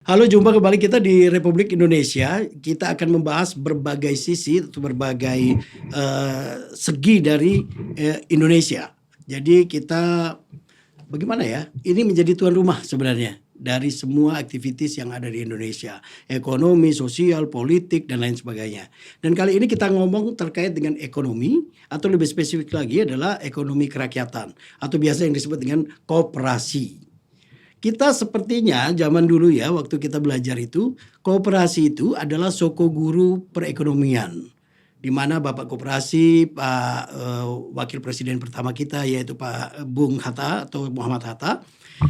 Halo, jumpa kembali kita di Republik Indonesia. Kita akan membahas berbagai sisi atau berbagai segi dari Indonesia. Jadi kita bagaimana ya? Ini menjadi tuan rumah sebenarnya dari semua aktivitas yang ada di Indonesia, ekonomi, sosial, politik dan lain sebagainya. Dan kali ini kita ngomong terkait dengan ekonomi atau lebih spesifik lagi adalah ekonomi kerakyatan atau biasa yang disebut dengan koperasi. Kita sepertinya zaman dulu ya, waktu kita belajar itu, koperasi itu adalah soko guru perekonomian. Di mana Bapak Koperasi, Pak Wakil Presiden pertama kita yaitu Pak Bung Hatta atau Muhammad Hatta.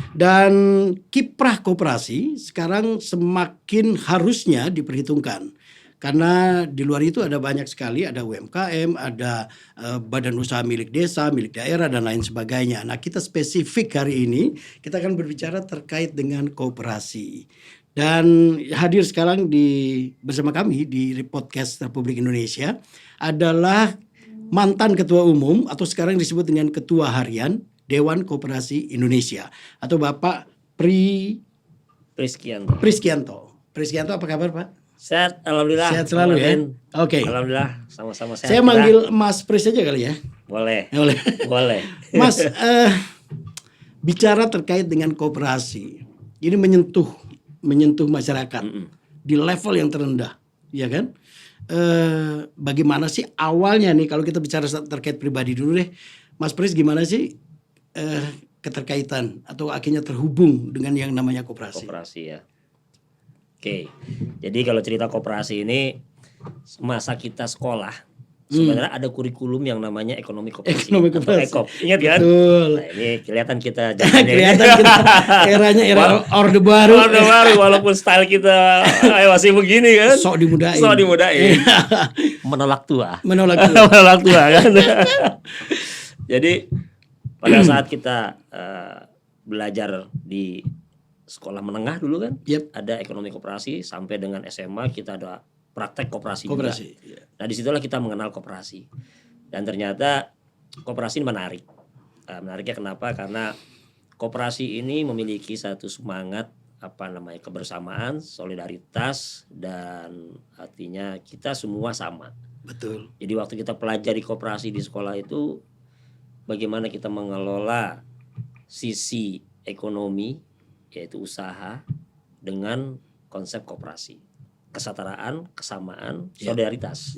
Dan kiprah koperasi sekarang semakin harusnya diperhitungkan. Karena di luar itu ada banyak sekali, ada UMKM, ada badan usaha milik desa, milik daerah dan lain sebagainya. Nah, kita spesifik hari ini kita akan berbicara terkait dengan koperasi. Dan hadir sekarang bersama kami di podcast Republik Indonesia adalah mantan ketua umum atau sekarang disebut dengan ketua harian Dewan Koperasi Indonesia atau Bapak Priskianto. Priskianto, apa kabar Pak? Sehat, alhamdulillah. Sehat selalu ya. Oke. Alhamdulillah, sama-sama sehat. Saya manggil Mas Pris aja kali ya. Boleh. Boleh. Mas, bicara terkait dengan koperasi, ini menyentuh masyarakat di level yang terendah, ya kan? Bagaimana sih awalnya nih kalau kita bicara terkait pribadi dulu deh, Mas Pris, gimana sih keterkaitan atau akhirnya terhubung dengan yang namanya koperasi? Koperasi ya. Oke, jadi kalau cerita koperasi ini masa kita sekolah sebenarnya ada kurikulum yang namanya ekonomi koperasi. Atau EKOP. Ingat kan? Betul. Nah, ini kelihatan kita kelihatan kita eranya era Orde Baru. Orde Baru walaupun style kita masih begini kan. Sok dimudain. Menolak tua. Menolak tua kan. Jadi pada saat kita belajar di sekolah menengah dulu kan, ada ekonomi koperasi sampai dengan SMA kita ada praktek koperasi juga. Nah disitulah kita mengenal koperasi dan ternyata koperasi ini menarik. Menariknya kenapa? Karena koperasi ini memiliki satu semangat kebersamaan, solidaritas dan artinya kita semua sama. Betul. Jadi waktu kita pelajari koperasi di sekolah itu bagaimana kita mengelola sisi ekonomi yaitu usaha dengan konsep koperasi, kesetaraan, kesamaan, solidaritas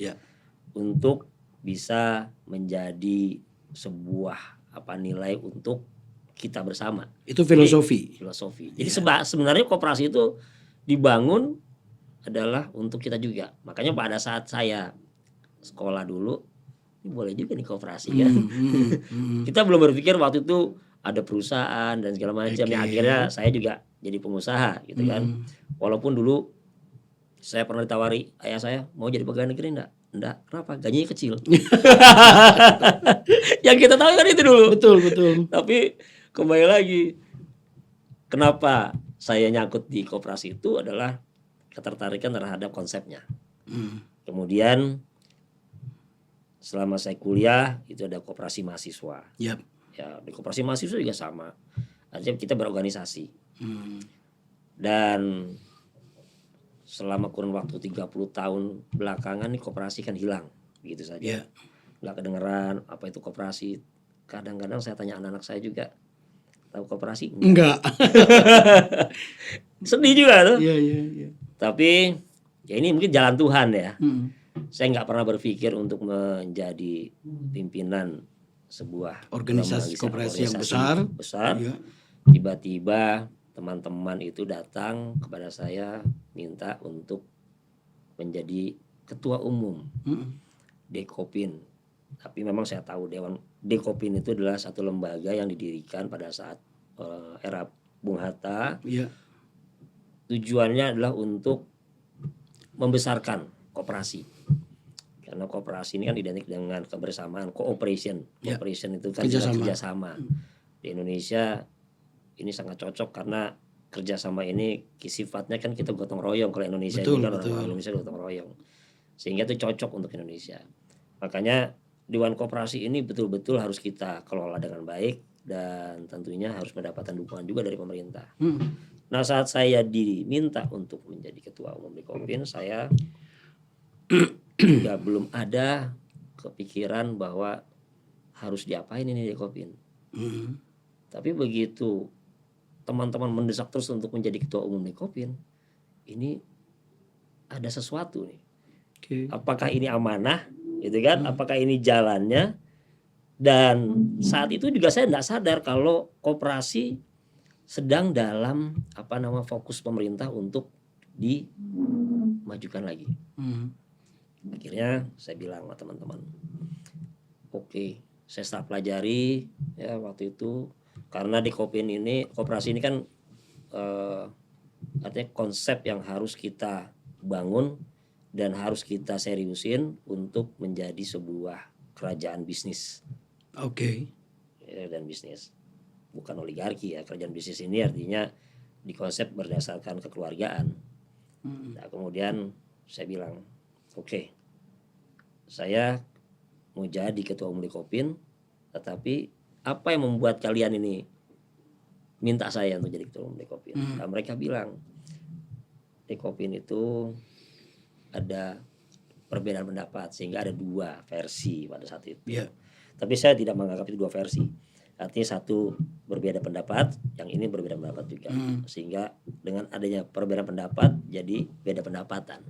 untuk bisa menjadi sebuah nilai untuk kita bersama. Itu filosofi. Jadi sebenarnya koperasi itu dibangun adalah untuk kita juga. Makanya pada saat saya sekolah dulu, ini boleh juga nih koperasi kan. Kita belum berpikir waktu itu ada perusahaan dan segala macam. Akhirnya saya juga jadi pengusaha gitu kan. Walaupun dulu saya pernah ditawari ayah saya mau jadi pegawai negeri enggak. Kenapa? Gajinya kecil. Yang kita tahu kan itu dulu. Betul. Tapi kembali lagi, kenapa saya nyangkut di koperasi itu adalah ketertarikan terhadap konsepnya. Kemudian selama saya kuliah itu ada koperasi mahasiswa. Ya, di koperasi mahasiswa juga sama. Artinya kita berorganisasi. Dan selama kurun waktu 30 tahun belakangan nih koperasi kan hilang begitu saja. Nggak kedengeran apa itu koperasi. Kadang-kadang saya tanya anak-anak saya juga, tahu koperasi? Enggak. Sedih juga tuh. Iya. Tapi ya ini mungkin jalan Tuhan ya. Saya nggak pernah berpikir untuk menjadi pimpinan sebuah organisasi koperasi yang besar. Tiba-tiba teman-teman itu datang kepada saya minta untuk menjadi ketua umum Dekopin. Tapi memang saya tahu Dekopin itu adalah satu lembaga yang didirikan pada saat era Bung Hatta. Tujuannya adalah untuk membesarkan koperasi. Karena koperasi ini kan identik dengan kebersamaan, cooperation. Cooperation itu kan kerjasama. Di Indonesia ini sangat cocok karena kerjasama ini sifatnya kan kita gotong royong. Kalau Indonesia ini kan orang Indonesia gotong royong. Sehingga itu cocok untuk Indonesia. Makanya Dewan Koperasi ini betul-betul harus kita kelola dengan baik dan tentunya harus mendapatkan dukungan juga dari pemerintah. Nah saat saya diminta untuk menjadi ketua umum Dekopin, saya juga belum ada kepikiran bahwa harus diapain ini Dekopin. Tapi begitu teman-teman mendesak terus untuk menjadi ketua umum Dekopin, ini ada sesuatu nih. Apakah ini amanah, gitu kan? Apakah ini jalannya? Dan saat itu juga saya tidak sadar kalau koperasi sedang dalam fokus pemerintah untuk dimajukan lagi. Akhirnya saya bilang sama teman-teman, oke, saya start pelajari ya waktu itu, karena di koperasi ini kan artinya konsep yang harus kita bangun dan harus kita seriusin untuk menjadi sebuah kerajaan bisnis. Ya, dan bisnis bukan oligarki ya, kerajaan bisnis ini artinya dikonsep berdasarkan kekeluargaan. Nah, kemudian saya bilang, oke, saya mau jadi ketua umum Dekopin, tetapi apa yang membuat kalian ini minta saya untuk jadi ketua umum Dekopin? Nah, mereka bilang Dekopin itu ada perbedaan pendapat, sehingga ada 2 versi pada saat itu. Tapi saya tidak menganggap itu 2 versi. Artinya satu berbeda pendapat, yang ini berbeda pendapat juga. Sehingga dengan adanya perbedaan pendapat jadi beda pendapatan.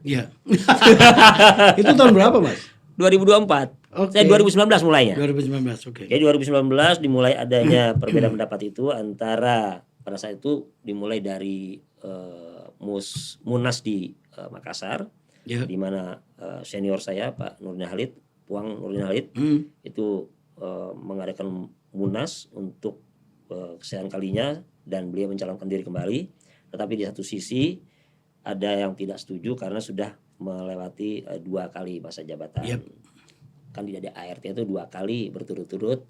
Itu tahun berapa, Mas? 2024. Saya 2019 mulainya. 2019, Jadi 2019 dimulai adanya perbedaan pendapat itu antara, pada saat itu dimulai dari Munas di Makassar, di mana senior saya Pak Nurdin Halid, Puang Nurdin Halid, itu mengadakan Munas untuk kesekian kalinya dan beliau mencalonkan diri kembali. Tetapi di satu sisi ada yang tidak setuju karena sudah melewati 2 kali masa jabatan. Kan di ART itu 2 kali berturut-turut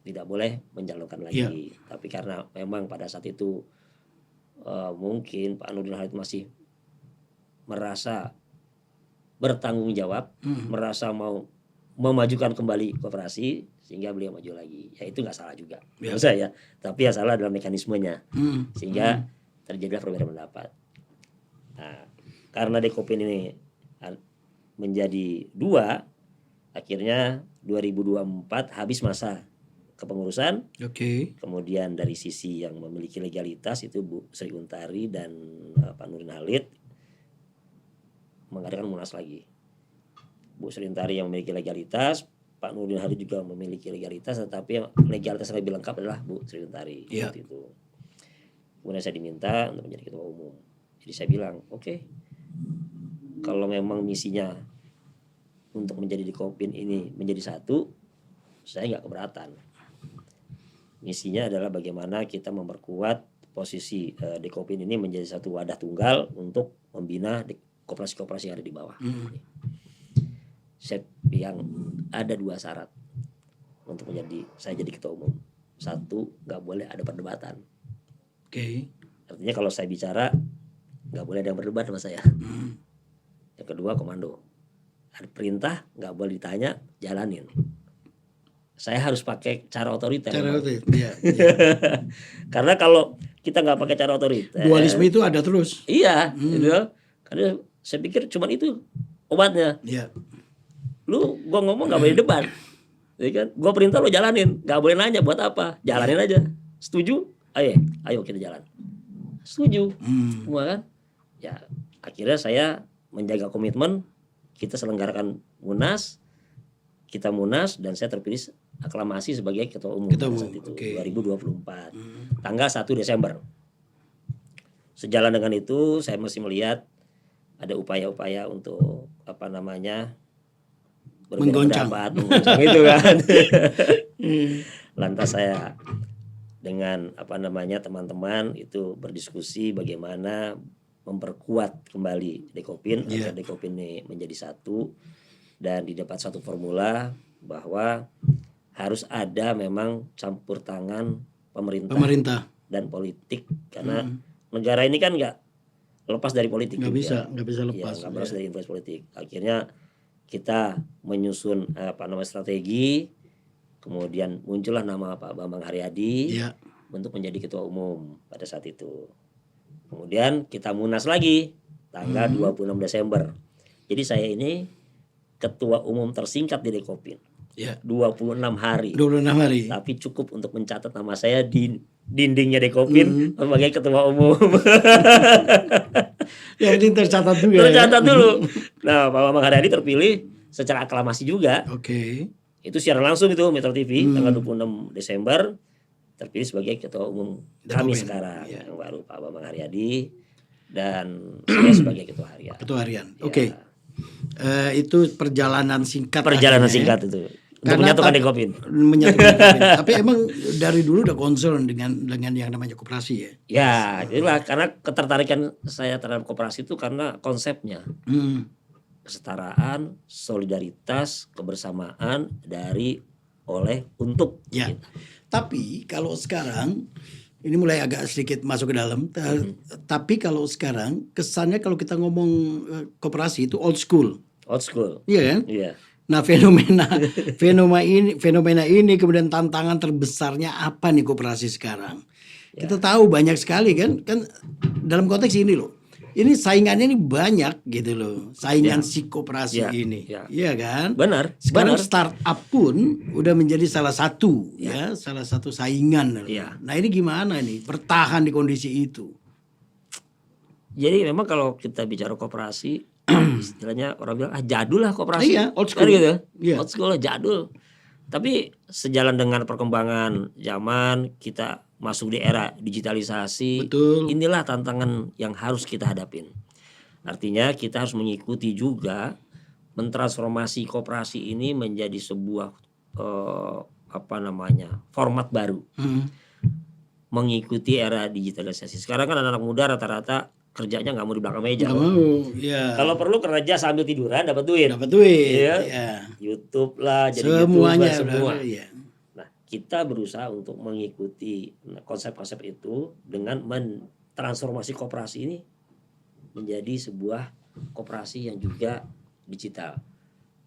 tidak boleh mencalonkan lagi. Tapi karena memang pada saat itu mungkin Pak Nurdin Halid masih merasa bertanggung jawab, merasa mau memajukan kembali koperasi, sehingga beliau maju lagi. Ya itu nggak salah juga menurut saya, tapi yang salah adalah mekanismenya, sehingga terjadilah perbedaan pendapat. Nah, karena Dekopin ini menjadi 2, akhirnya 2024 habis masa kepengurusan. Kemudian dari sisi yang memiliki legalitas itu Bu Sri Untari dan Pak Nurdin Halid mengadakan Munas lagi. Bu Sri Untari yang memiliki legalitas, Pak Nurdin Halid juga memiliki legalitas, tetapi yang legalitas yang lebih lengkap adalah Bu Sri Untari. Waktu itu. Kemudian saya diminta untuk menjadi ketua umum. Jadi saya bilang, oke, kalau memang misinya untuk menjadi Dekopin ini menjadi satu, saya nggak keberatan. Misinya adalah bagaimana kita memperkuat posisi Dekopin ini menjadi satu wadah tunggal untuk membina koperasi-koperasi yang ada di bawah. Saya yang ada 2 syarat untuk saya jadi ketua umum. 1, nggak boleh ada perdebatan. Artinya kalau saya bicara nggak boleh ada yang berdebat sama saya. Yang kedua, komando. Ada perintah nggak boleh ditanya, jalanin. Saya harus pakai cara otoriter. Karena kalau kita nggak pakai cara otoriter, dualisme itu ada terus. Iya, gitu. Karena saya pikir cuman itu obatnya. Lu gua ngomong nggak boleh debat, ya kan? Gua perintah lu jalanin, nggak boleh nanya buat apa, jalanin aja. Setuju? Ayo kita jalan. Setuju, semua kan? Ya akhirnya saya menjaga komitmen, kita selenggarakan Munas, dan saya terpilih aklamasi sebagai ketua umum pada saat itu 2024, tanggal 1 Desember. Sejalan dengan itu saya masih melihat ada upaya-upaya untuk menggoncang itu kan. Lantas saya dengan teman-teman itu berdiskusi bagaimana memperkuat kembali Dekopin agar Dekopin ini menjadi satu, dan didapat satu formula bahwa harus ada memang campur tangan pemerintah dan politik, karena negara ini kan nggak lepas dari politik, nggak bisa lepas dari influence politik. Akhirnya kita menyusun strategi, kemudian muncullah nama Pak Bambang Haryadi untuk menjadi ketua umum pada saat itu. Kemudian kita munas lagi tanggal 26 Desember. Jadi saya ini ketua umum tersingkat di Dekopin. Ya. 26 hari. 26 hari. Tapi cukup untuk mencatat nama saya di dindingnya Dekopin sebagai ketua umum. Ya, ini tercatat juga. Tercatat dulu. Nah, Pak Bambang Haryadi terpilih secara aklamasi juga. Oke. Itu siaran langsung itu Metro TV tanggal 26 Desember terpilih sebagai ketua umum kami sekarang yang baru Pak Bambang Haryadi dan saya sebagai ketua harian. Ketua harian. Oke. Itu perjalanan singkat. Perjalanan singkat itu. Untuk menyatukan Dekopin. Tapi emang dari dulu udah concern dengan yang namanya koperasi ya? Ya, itulah karena ketertarikan saya terhadap koperasi itu karena konsepnya. Kesetaraan, solidaritas, kebersamaan dari, oleh, untuk. Ya. Gitu. Tapi kalau sekarang ini mulai agak sedikit masuk ke dalam. Tapi kalau sekarang kesannya kalau kita ngomong koperasi itu old school. Old school. Iya kan? Iya. Nah fenomena ini kemudian tantangan terbesarnya apa nih koperasi sekarang? Ya. Kita tahu banyak sekali kan dalam konteks ini loh. Ini saingannya ini banyak gitu loh. Saingan si koperasi ini. Iya kan? Benar. Sekarang startup pun udah menjadi salah satu salah satu saingan. Ya. Nah, ini gimana nih bertahan di kondisi itu? Jadi memang kalau kita bicara koperasi istilahnya orang bilang jadul lah koperasi. Iya, old school. Kan gitu. Iya. Old school lah, jadul. Tapi sejalan dengan perkembangan zaman, kita masuk di era digitalisasi. Betul. Inilah tantangan yang harus kita hadapin. Artinya kita harus mengikuti juga mentransformasi koperasi ini menjadi sebuah format baru. Mengikuti era digitalisasi. Sekarang kan anak-anak muda rata-rata kerjanya nggak mau di belakang meja. Nggak mau, ya. Kalau perlu kerja sambil tiduran dapat duit. Dapat duit. Ya. YouTube lah, jadi semuanya semua. Ya. Nah, kita berusaha untuk mengikuti konsep-konsep itu dengan mentransformasi koperasi ini menjadi sebuah koperasi yang juga digital.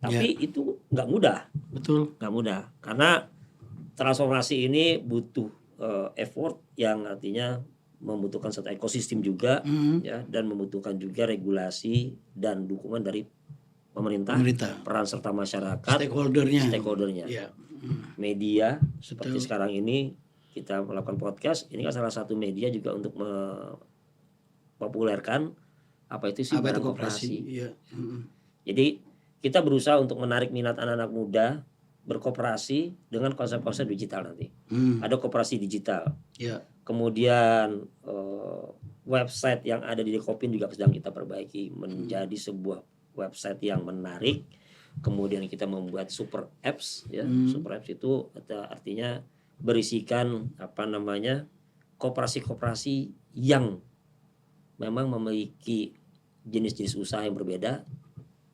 Tapi itu nggak mudah. Betul. Nggak mudah karena transformasi ini butuh effort yang artinya membutuhkan satu ekosistem juga ya, dan membutuhkan juga regulasi dan dukungan dari pemerintah. Peran serta masyarakat, stakeholdernya. Ya. Media seperti sekarang ini kita melakukan podcast, ini kan salah satu media juga untuk mempopulerkan apa itu sih barang koperasi. Ya. Jadi kita berusaha untuk menarik minat anak-anak muda berkoperasi dengan konsep-konsep digital nanti. Ada koperasi digital. Ya. Kemudian website yang ada di Dekopin juga sedang kita perbaiki menjadi sebuah website yang menarik. Kemudian kita membuat super apps ya. Super apps itu artinya berisikan koperasi-koperasi yang memang memiliki jenis-jenis usaha yang berbeda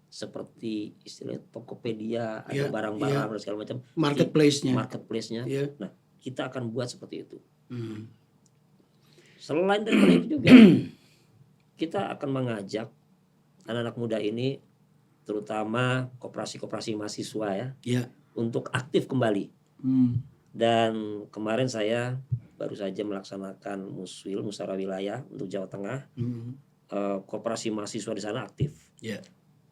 seperti istilah Tokopedia, ada barang-barang dan segala macam. Marketplace-nya. Yeah. Nah, kita akan buat seperti itu. Selain daripada itu juga kita akan mengajak anak-anak muda ini, terutama koperasi-koperasi mahasiswa untuk aktif kembali. Dan kemarin saya baru saja melaksanakan musyawarah wilayah untuk Jawa Tengah. Koperasi mahasiswa di sana aktif.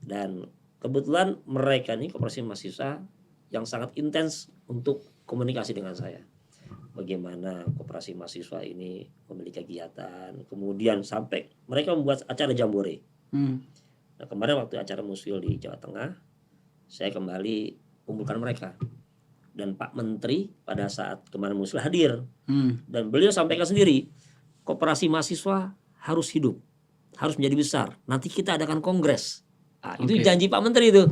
Dan kebetulan mereka nih koperasi mahasiswa yang sangat intens untuk komunikasi dengan saya. Bagaimana koperasi mahasiswa ini memiliki kegiatan, kemudian sampai mereka membuat acara jambore. Nah, kemarin waktu acara muswil di Jawa Tengah, saya kembali kumpulkan mereka. Dan Pak Menteri pada saat kemarin muswil hadir. Dan beliau sampaikan sendiri, koperasi mahasiswa harus hidup, harus menjadi besar. Nanti kita adakan kongres. Nah, itu janji Pak Menteri itu.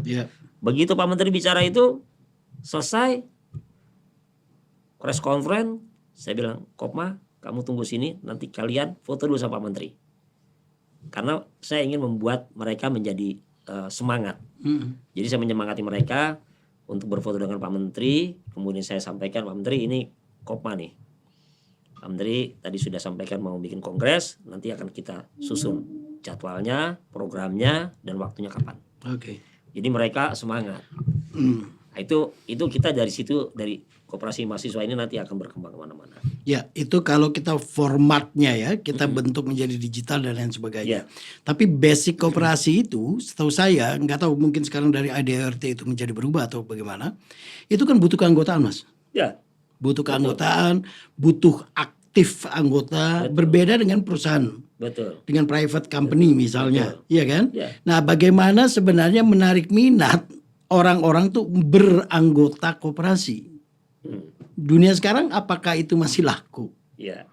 Begitu Pak Menteri bicara itu selesai press conference, saya bilang, Kopma, kamu tunggu sini, nanti kalian foto dulu sama Pak Menteri. Karena saya ingin membuat mereka menjadi semangat. Jadi saya menyemangati mereka untuk berfoto dengan Pak Menteri. Kemudian saya sampaikan, Pak Menteri ini Kopma nih. Pak Menteri tadi sudah sampaikan mau bikin kongres, nanti akan kita susun jadwalnya, programnya, dan waktunya kapan. Jadi mereka semangat. Nah, itu kita dari situ, dari koperasi mahasiswa ini nanti akan berkembang kemana-mana. Ya, itu kalau kita formatnya ya, kita bentuk menjadi digital dan lain sebagainya. Tapi basic koperasi itu, setahu saya, nggak tahu mungkin sekarang dari ADRT itu menjadi berubah atau bagaimana, itu kan butuh keanggotaan, Mas. Ya. Butuh keanggotaan, butuh aktif anggota, berbeda dengan perusahaan. Betul. Dengan private company misalnya, iya kan? Ya. Nah, bagaimana sebenarnya menarik minat orang-orang tuh beranggota koperasi? Dunia sekarang apakah itu masih laku? Iya.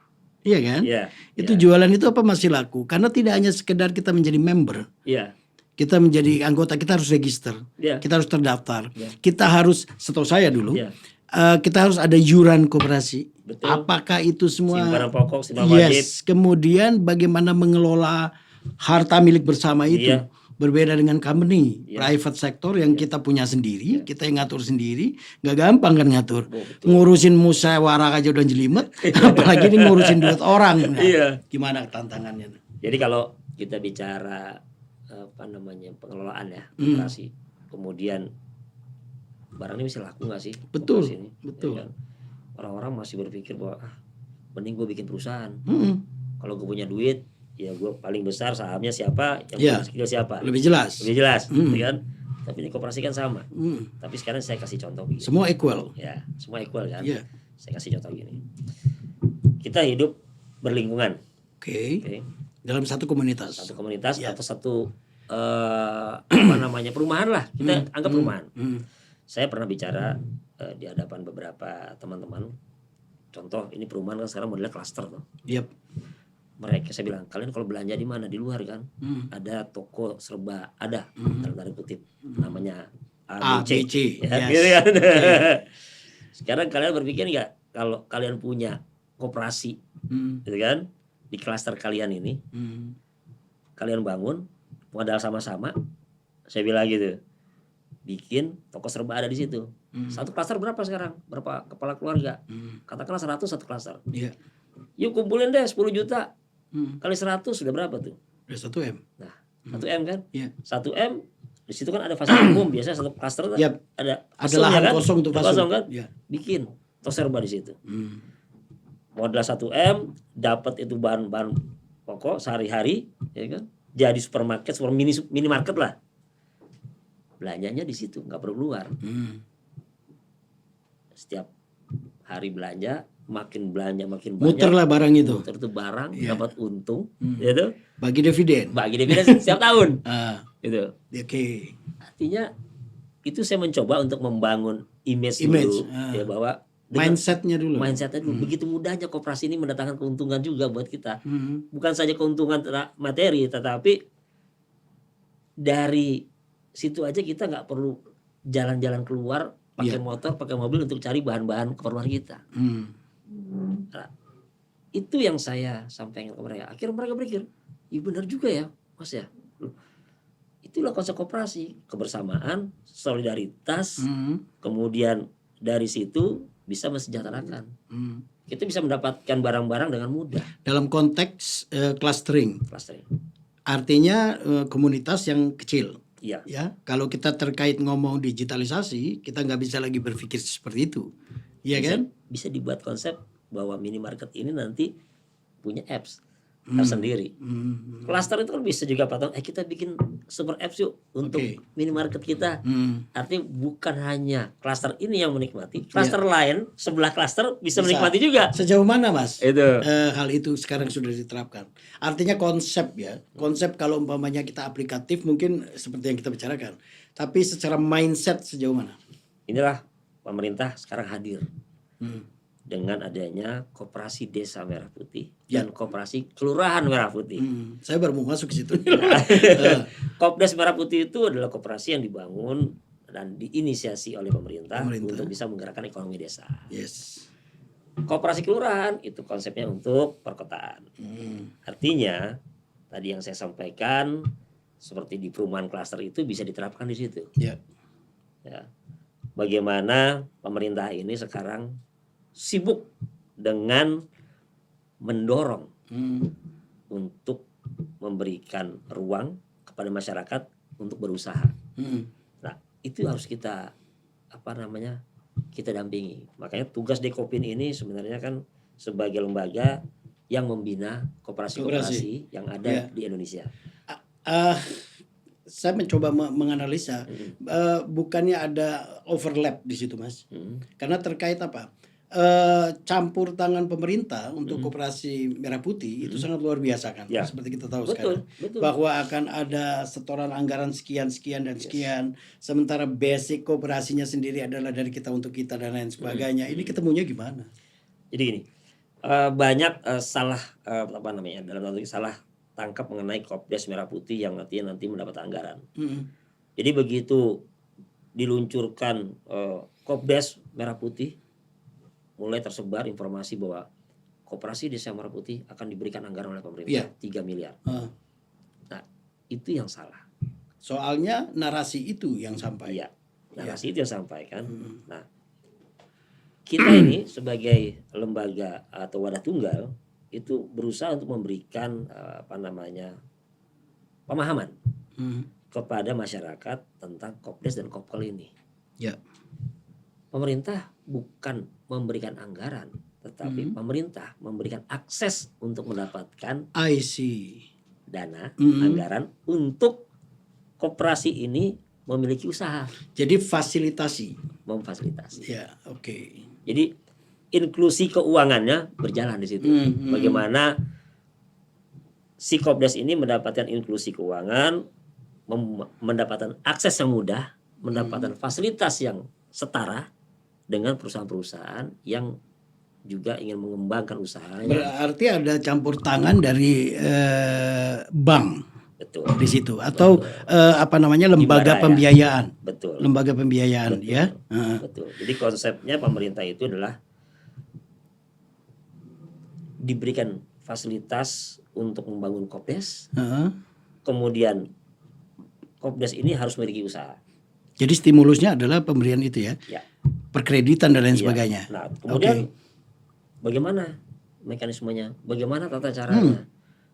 Iya kan? Iya. Itu jualan itu apa masih laku? Karena tidak hanya sekedar kita menjadi member. Iya. Kita menjadi anggota, kita harus register. Iya. Kita harus terdaftar. Kita harus, setahu saya dulu, Iya. kita harus ada yuran koperasi. Betul. Apakah itu semua? Simpanan pokok, simpanan wajib. Yes. Kemudian bagaimana mengelola harta milik bersama itu? Iya. Berbeda dengan company, private sector yang kita punya sendiri, kita yang ngatur sendiri, nggak gampang kan ngatur. Ngurusin musyawarah aja udah jelimet, apalagi ini ngurusin duit orang. Nah, Iya. gimana tantangannya? Jadi kalau kita bicara pengelolaan ya, koperasi, kemudian barang ini bisa laku nggak sih? Betul, koperasi ini? betul. Ya kan? Orang-orang masih berpikir bahwa mending gue bikin perusahaan. Kalau gue punya duit, ya gue paling besar sahamnya siapa, yang punya skill siapa. Lebih jelas. Lebih jelas, gitu kan? Tapi ini koperasi kan sama. Tapi sekarang saya kasih contoh begini. Semua equal. Ya, semua equal kan. Iya. Saya kasih contoh gini. Kita hidup berlingkungan. Oke. Oke. Dalam satu komunitas. Satu komunitas Ya. atau satu perumahan lah. Kita anggap perumahan. Saya pernah bicara di hadapan beberapa teman-teman. Contoh, ini perumahan kan sekarang modelnya klaster tuh. Yep. Mereka, saya bilang, kalian kalau belanja di mana? Di luar kan? Ada toko serba, ada dalam tanda kutip namanya ABC. Ya, Yes. gitu kan? Sekarang kalian berpikir nggak kalau kalian punya koperasi, gitu kan? Di klaster kalian ini, kalian bangun modal sama-sama. Saya bilang gitu, bikin toko serba ada di situ. Satu klaster berapa sekarang? Berapa kepala keluarga? Katakanlah 100 satu klaster. Iya. Yuk kumpulin deh 10 juta. Kali 100 sudah berapa tuh? Udah 1M. Nah, 1M kan? Iya. 1M di situ kan ada fasilitas umum, biasanya satu klaster Yap. ada Ada lahan kan? kosong tuh Ada fasum. kosong kan? Iya. Bikin toko serba di situ. Modal 1M, dapat itu bahan-bahan pokok sehari-hari, ya kan? Jadi supermarket, minimarket lah. Belanjanya di situ, nggak perlu keluar. Setiap hari belanja, makin belanja makin banyak. Muter lah barang itu. Muter tuh barang, dapat untung, gitu. Bagi dividen. Bagi dividen setiap tahun, gitu. Oke. Artinya itu saya mencoba untuk membangun image dulu, ya bahwa Mindsetnya dulu. begitu mudahnya koperasi ini mendatangkan keuntungan juga buat kita. Bukan saja keuntungan materi, tetapi dari situ aja kita nggak perlu jalan-jalan keluar pakai motor, pakai mobil untuk cari bahan-bahan keperluan kita. Nah, itu yang saya sampaikan ke mereka. Akhirnya mereka berpikir, iya benar juga ya, Mas ya. Itulah konsep koperasi, kebersamaan, solidaritas, kemudian dari situ bisa mensejahterakan. Kita bisa mendapatkan barang-barang dengan mudah. Dalam konteks clustering. Clustering. Artinya komunitas yang kecil. Iya. Ya, kalau kita terkait ngomong digitalisasi, kita nggak bisa lagi berpikir seperti itu. Iya kan? Bisa dibuat konsep bahwa minimarket ini nanti punya apps tersendiri. Cluster itu kan bisa juga kita bikin super apps yuk untuk minimarket kita. Artinya bukan hanya cluster ini yang menikmati, cluster lain sebelah cluster bisa menikmati juga. Sejauh mana, Mas? Itu. Hal itu sekarang sudah diterapkan. Artinya konsep ya, konsep kalau umpamanya kita aplikatif mungkin seperti yang kita bicarakan. Tapi secara mindset sejauh mana? Inilah pemerintah sekarang hadir. Dengan adanya koperasi desa Merah Putih dan koperasi kelurahan Merah Putih. Saya baru mau masuk ke situ. Kopdes Merah Putih itu adalah koperasi yang dibangun dan diinisiasi oleh pemerintah untuk bisa menggerakkan ekonomi desa. Yes. Koperasi kelurahan itu konsepnya untuk perkotaan. Artinya tadi yang saya sampaikan seperti di perumahan klaster itu bisa diterapkan di situ. Ya. Bagaimana pemerintah ini sekarang sibuk dengan mendorong untuk memberikan ruang kepada masyarakat untuk berusaha. Nah, itu harus kita kita dampingi. Makanya tugas Dekopin ini sebenarnya kan sebagai lembaga yang membina koperasi-koperasi yang ada di Indonesia. Saya mencoba menganalisa, bukannya ada overlap di situ, Mas? Karena terkait apa? Campur tangan pemerintah untuk koperasi merah putih itu sangat luar biasa kan, seperti kita tahu sekarang, bahwa akan ada setoran anggaran sekian dan sekian, sementara basic kooperasinya sendiri adalah dari kita untuk kita dan lain sebagainya. Ini ketemunya gimana? Jadi gini, banyak salah dalam tanda salah tangkap mengenai Kopdes merah putih yang nanti mendapat anggaran. Jadi begitu diluncurkan Kopdes merah putih, mulai tersebar informasi bahwa Koperasi Desa Merah Putih akan diberikan anggaran oleh pemerintah 3 miliar. Nah, itu yang salah. Soalnya narasi itu yang sampai. Iya, narasi itu yang sampaikan. Nah, kita ini sebagai lembaga atau wadah tunggal itu berusaha untuk memberikan pemahaman kepada masyarakat tentang Kopdes dan Kopkel ini. Ya. Pemerintah bukan memberikan anggaran, tetapi pemerintah memberikan akses untuk mendapatkan dana anggaran untuk koperasi ini memiliki usaha. Jadi memfasilitasi. Ya, oke. Jadi inklusi keuangannya berjalan di situ. Bagaimana si Kopdes ini mendapatkan inklusi keuangan, mendapatkan akses yang mudah, mendapatkan fasilitas yang setara dengan perusahaan-perusahaan yang juga ingin mengembangkan usahanya. Berarti ada campur tangan dari bank. Betul. Di situ atau lembaga pembiayaan. Betul. Lembaga pembiayaan. Betul. Ya. Betul. Jadi konsepnya pemerintah itu adalah diberikan fasilitas untuk membangun Kopdes. Kemudian Kopdes ini harus memiliki usaha. Jadi stimulusnya adalah pemberian itu ya. Perkreditan dan lain sebagainya. Nah, kemudian bagaimana mekanismenya? Bagaimana tata caranya?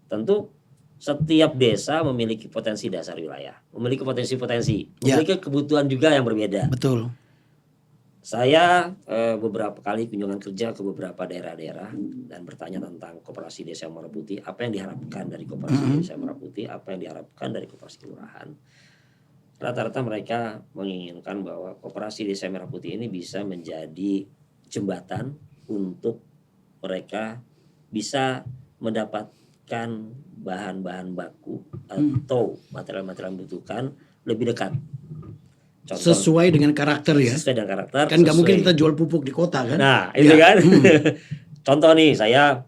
Tentu setiap desa memiliki potensi dasar wilayah, memiliki potensi-potensi, memiliki kebutuhan juga yang berbeda. Betul. Saya beberapa kali kunjungan kerja ke beberapa daerah-daerah dan bertanya tentang Koperasi Desa Merah Putih, apa yang diharapkan dari Koperasi Desa Merah Putih, apa yang diharapkan dari Koperasi Kelurahan. Rata-rata mereka menginginkan bahwa Koperasi Desa Merah Putih ini bisa menjadi jembatan untuk mereka bisa mendapatkan bahan-bahan baku atau material-material yang dibutuhkan lebih dekat. Contoh, sesuai dengan karakter ya. Sesuai dengan karakter. Kan nggak mungkin kita jual pupuk di kota kan. Nah itu kan. Contoh nih, saya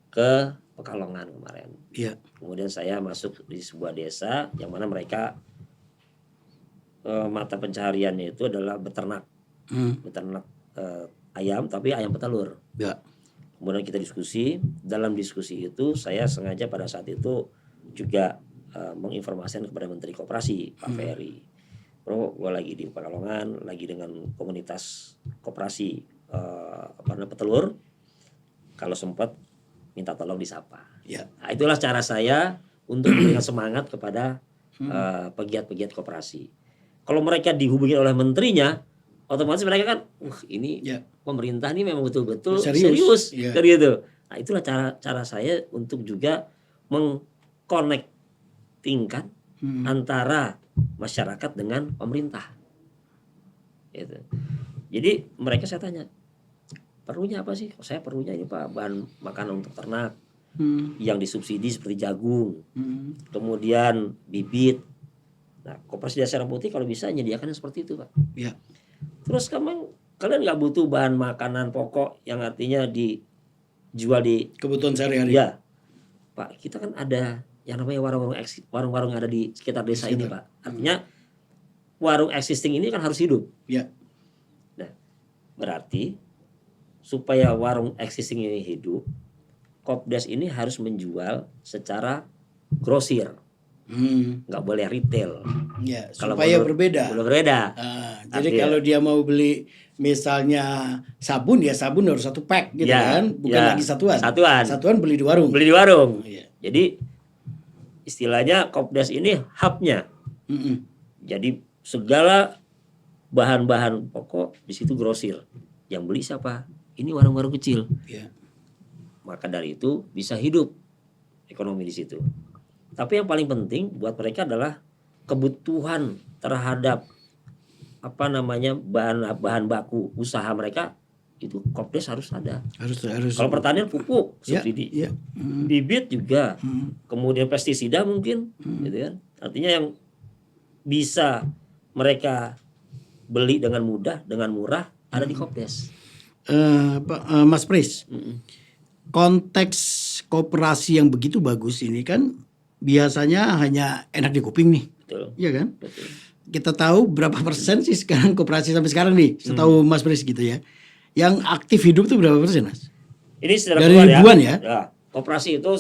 ke Pekalongan kemarin. Kemudian saya masuk di sebuah desa yang mana mereka mata pencahariannya itu adalah beternak. Beternak ayam, tapi ayam petelur. Kemudian kita diskusi. Dalam diskusi itu saya sengaja pada saat itu juga menginformasikan kepada Menteri Koperasi Pak Ferry. Bro, gue lagi di Pekalongan, lagi dengan komunitas koperasi petelur. Kalau sempat minta tolong disapa. Nah, itulah cara saya untuk memberikan semangat kepada pegiat-pegiat koperasi. Kalau mereka dihubungi oleh menterinya, otomatis mereka kan, ini pemerintah ini memang betul-betul serius. Gitu. Nah, itulah cara saya untuk juga mengkonektingkan antara masyarakat dengan pemerintah. Gitu. Jadi mereka saya tanya, perlunya apa sih? Saya perlunya ini Pak, bahan makanan untuk ternak yang disubsidi seperti jagung, kemudian bibit. Nah, Koperasi Desa Merah Putih kalau bisa menyediakan seperti itu Pak. Terus kalian nggak butuh bahan makanan pokok yang artinya dijual di kebutuhan sehari-hari? Ya, Pak, kita kan ada yang namanya warung-warung yang ada di sekitar desa ini Pak. Artinya warung existing ini kan harus hidup. Nah, berarti supaya warung existing ini hidup, Kopdes ini harus menjual secara grosir. Nggak boleh retail. Supaya berbeda. Jadi kalau dia mau beli misalnya sabun, ya sabun harus satu pack gitu kan, bukan lagi satuan. Satuan beli di warung. Jadi istilahnya Kopdes ini hubnya. Jadi segala bahan-bahan pokok, di situ grosir. Yang beli siapa? Ini warung-warung kecil. Ya. Maka dari itu bisa hidup ekonomi di situ. Tapi yang paling penting buat mereka adalah kebutuhan terhadap bahan baku usaha mereka, itu Kopdes harus ada. Harus. Kalau pertanian pupuk subsidi, Ya. bibit juga, kemudian pestisida mungkin, gitu kan. Artinya yang bisa mereka beli dengan mudah, dengan murah ada di Kopdes. Mas Pris, konteks koperasi yang begitu bagus ini kan biasanya hanya enak di kuping nih, Betul. iya kan? Betul. Kita tahu berapa persen sih sekarang koperasi sampai sekarang nih, setahu Mas Pris gitu ya. Yang aktif hidup tuh berapa persen, Mas? Ini secara Dari keluar ribuan ya? Ya, koperasi itu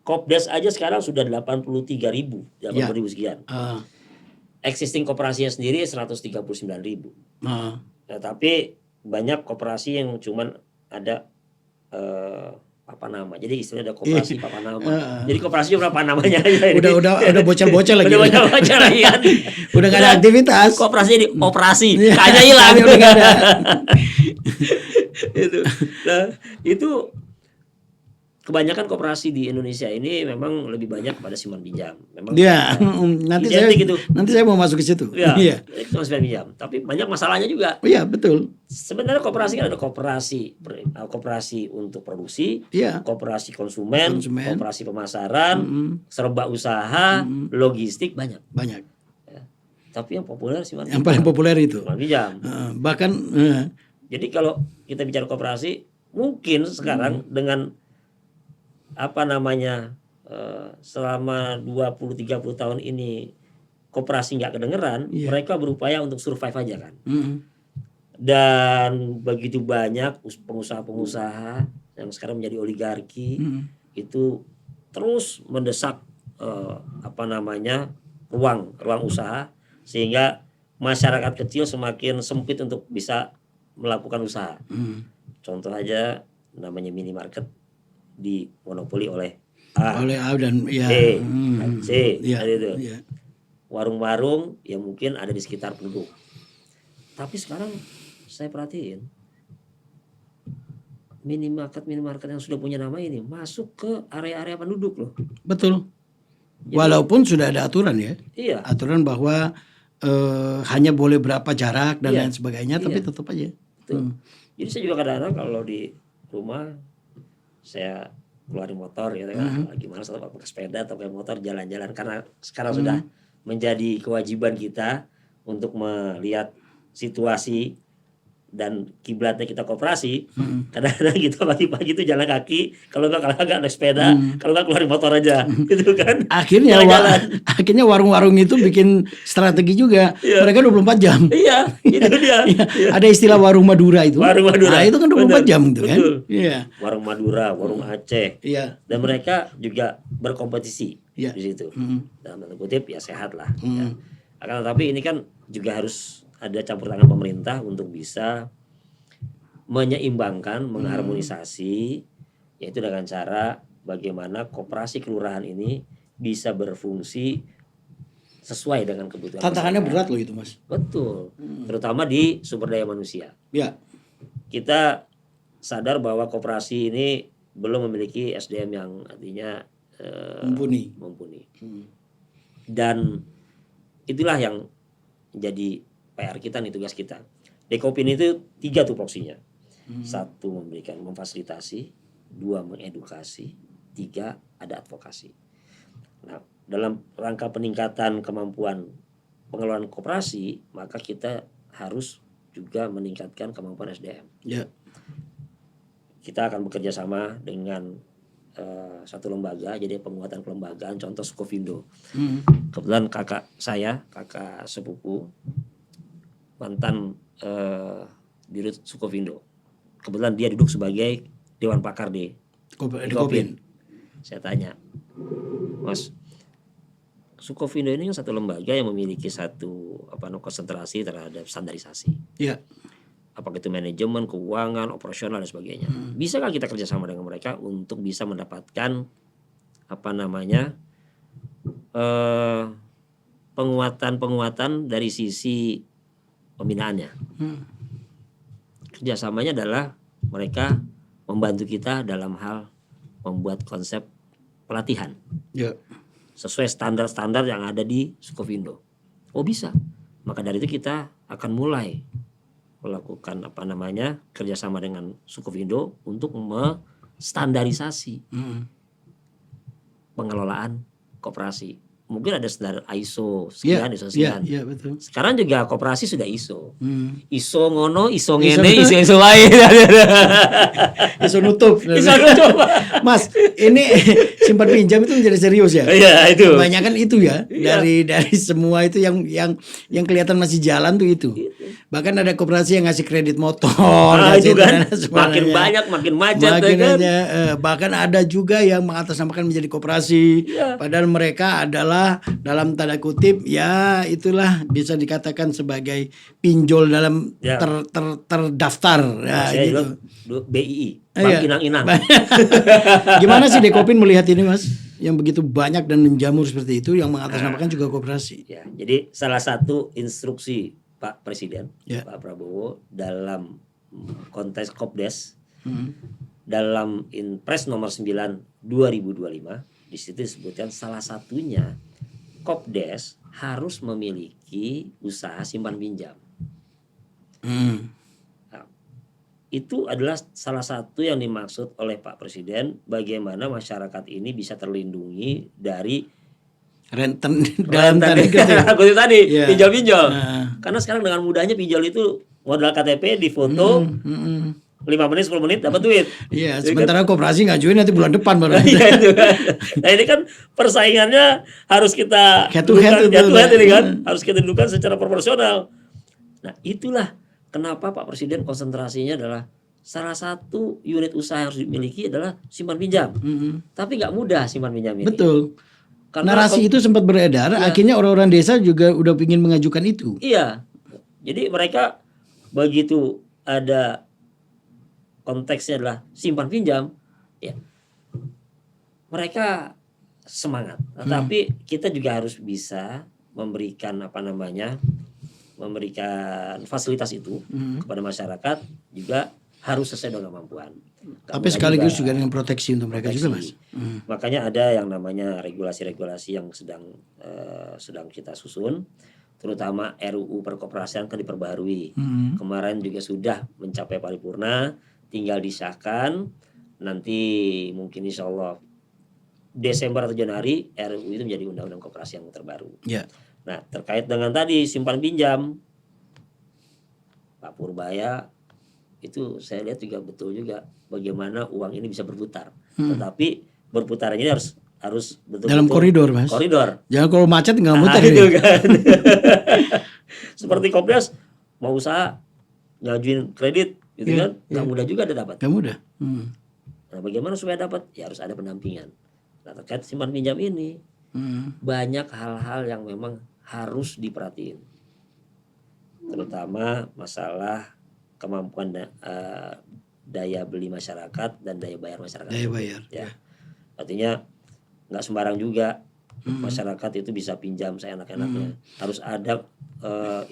Kopdes aja sekarang sudah 83.000, 80.000 sekian. Existing koperasinya sendiri 139.000. Nah, tapi banyak koperasi yang cuman ada papa nama. Jadi istilahnya ada koperasi papa nama. Jadi koperasi cuma papa namanya aja. Udah bocah-bocah lagi. Udah bocah lagi kan. Udah gak ada aktivitas. Koperasi ini operasi. Kayaknya hilang. Udah gak ada. Itu. Nah, itu kebanyakan koperasi di Indonesia ini memang lebih banyak pada simpan pinjam. Memang ya, nanti saya mau masuk ke situ. Iya. Itu simpan pinjam. Tapi banyak masalahnya juga. Iya, betul. Sebenarnya koperasi kan ada koperasi untuk produksi, koperasi konsumen, koperasi pemasaran, serba usaha, logistik banyak. Ya. Tapi yang populer simpan pinjam. Yang paling populer itu. Simpan pinjam. Bahkan. Jadi kalau kita bicara koperasi, mungkin sekarang dengan selama 20-30 tahun ini koperasi nggak kedengeran, mereka berupaya untuk survive aja kan. Dan begitu banyak pengusaha-pengusaha yang sekarang menjadi oligarki itu terus mendesak ruang usaha, sehingga masyarakat kecil semakin sempit untuk bisa melakukan usaha. Contoh aja namanya minimarket dimonopoli oleh A dan C, itu. Warung-warung yang mungkin ada di sekitar penduduk. Tapi sekarang saya perhatiin minimarket yang sudah punya nama ini masuk ke area-area penduduk loh. Betul. Jadi, walaupun sudah ada aturan ya. Iya. Aturan bahwa hanya boleh berapa jarak dan lain sebagainya, tapi tetap aja. Jadi saya juga kadang-kadang kalau di rumah saya keluarin motor gitu kan, gimana atau pakai sepeda atau pakai motor jalan-jalan, karena sekarang sudah menjadi kewajiban kita untuk melihat situasi dan kiblatnya kita koperasi. Kadang-kadang kita pagi-pagi itu jalan kaki, kalau nggak naik sepeda, kalau nggak keluarin motor aja, gitu kan. Akhirnya warung-warung itu bikin strategi juga. Mereka 24 jam. Iya, itu dia. Ada istilah warung Madura itu. Warung Madura. Nah, itu kan 24 jam gitu kan. Iya. Warung Madura, warung Aceh. Iya. Dan mereka juga berkompetisi di situ. Dalam tanda kutip ya sehat lah. Ya. Akan tetapi ini kan juga harus ada campur tangan pemerintah untuk bisa menyeimbangkan, mengharmonisasi, yaitu dengan cara bagaimana koperasi kelurahan ini bisa berfungsi sesuai dengan kebutuhan. Tantangannya berat loh itu, Mas. Betul, terutama di sumber daya manusia. Ya. Kita sadar bahwa koperasi ini belum memiliki SDM yang artinya mumpuni. Dan itulah yang jadi PR kita nih, tugas kita. Dekopin itu 3 tupoksinya. 1 memfasilitasi, 2 mengedukasi, 3 ada advokasi. Nah, dalam rangka peningkatan kemampuan pengelolaan koperasi, maka kita harus juga meningkatkan kemampuan SDM. Ya. Kita akan bekerja sama dengan satu lembaga, jadi penguatan kelembagaan, contoh Sukovindo. Kebetulan kakak sepupu mantan dirut Sukovindo. Kebetulan dia duduk sebagai dewan pakar di Kopin. Saya tanya, Mas, Sukovindo ini kan satu lembaga yang memiliki satu konsentrasi terhadap standarisasi. Ya. Apakah itu manajemen, keuangan, operasional dan sebagainya. Bisakah kita kerjasama dengan mereka untuk bisa mendapatkan penguatan dari sisi pembinaannya. Kerjasamanya adalah mereka membantu kita dalam hal membuat konsep pelatihan sesuai standar-standar yang ada di Sukovindo. Oh bisa, maka dari itu kita akan mulai melakukan kerjasama dengan Sukovindo untuk standarisasi pengelolaan koperasi. Mungkin ada standar ISO sekian, ISO sekian. Betul. Sekarang juga koperasi sudah ISO. ISO ngono, ISO ngene, ISO lain. ISO nutup. ISO nutup. Mas, ini simpan pinjam itu menjadi serius ya? Iya, itu. Kebanyakan itu ya. Dari semua itu yang kelihatan masih jalan tuh itu. Bahkan ada koperasi yang ngasih kredit motor. Itu kan. Makin banyak, makin macet. Bahkan ada juga yang mengatasnamakan menjadi koperasi. Padahal mereka adalah dalam tanda kutip ya itulah bisa dikatakan sebagai pinjol dalam terdaftar. Gitu. BII, Bank Inang-Inang. Gimana sih Dekopin melihat ini Mas? Yang begitu banyak dan menjamur seperti itu yang mengatasnamakan juga koperasi. Ya, jadi salah satu instruksi Pak Presiden, Pak Prabowo dalam konteks Kopdes, dalam Inpres nomor 9 2025, di situ disebutkan salah satunya Kopdes harus memiliki usaha simpan pinjam. Nah, itu adalah salah satu yang dimaksud oleh Pak Presiden, bagaimana masyarakat ini bisa terlindungi dari rentan dalam tadi pinjol-pinjol. Karena sekarang dengan mudahnya pinjol itu modal KTP difoto 5 menit 10 menit dapat duit. Iya, sementara koperasi ngajuin nanti bulan depan baru. Nah, ini kan persaingannya harus kita head to head ini kan, harus kita dudukan secara proporsional. Nah, itulah kenapa Pak Presiden konsentrasinya adalah salah satu unit usaha yang harus dimiliki adalah simpan pinjam. Tapi nggak mudah simpan pinjam ini. Betul. Karena narasi itu sempat beredar, akhirnya orang-orang desa juga udah ingin mengajukan itu. Iya. Jadi mereka begitu ada konteksnya adalah simpan pinjam, ya mereka semangat. Tapi kita juga harus bisa memberikan memberikan fasilitas itu kepada masyarakat, juga harus sesuai dengan kemampuan. Tapi sekaligus juga dengan proteksi untuk mereka juga, Mas. Makanya ada yang namanya regulasi-regulasi yang sedang kita susun, terutama RUU Perkoperasian kan diperbaharui. Kemarin juga sudah mencapai paripurna, tinggal disahkan. Nanti mungkin insya Allah Desember atau Januari RUU itu menjadi undang-undang koperasi yang terbaru. Nah, terkait dengan tadi simpan pinjam, Pak Purbaya itu saya lihat juga betul juga bagaimana uang ini bisa berputar. Tetapi berputarnya ini harus betul-betul dalam koridor, Mas. Koridor. Jangan kalau macet nggak muter itu kan. Seperti Kopdes mau usaha ngajuin kredit gitu kan, nggak mudah juga ada dapat. Nggak mudah. Nah, bagaimana supaya dapat? Ya harus ada pendampingan. Nah, terkait simpan pinjam ini banyak hal-hal yang memang harus diperhatiin, terutama masalah kemampuan daya beli masyarakat dan daya bayar masyarakat. Daya bayar. Ya. Artinya nggak sembarang juga masyarakat itu bisa pinjam seenak-enaknya. Harus ada